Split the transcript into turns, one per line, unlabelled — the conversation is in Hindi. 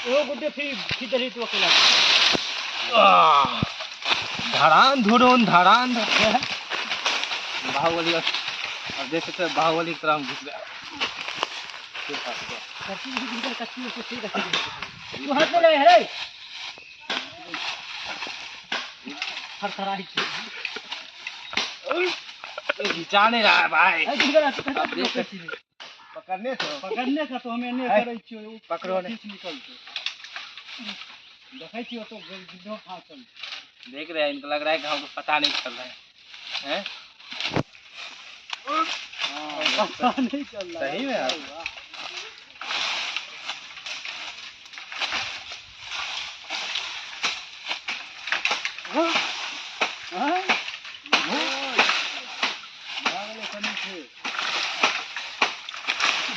वो गुड्डे फिर किधर ही तो अकेला
धड़ान धुड़ोन धड़ान बाहुबली अब देख सकते हैं बाहुबली की तरह हम घुस गया।
तू हाथ में ले रे हर तरह ही
घिचा नहीं रहा है भाई।
पकड़ने का तो हमें नहीं करे छियो
पकड़ो ने
निकलते देखै छियो तो गिद्धो फांसल
देख रहे हैं इनको लग रहा है कि हमको पता नहीं चल रहा है हैं?
पता नहीं चल रहा
सही में यार।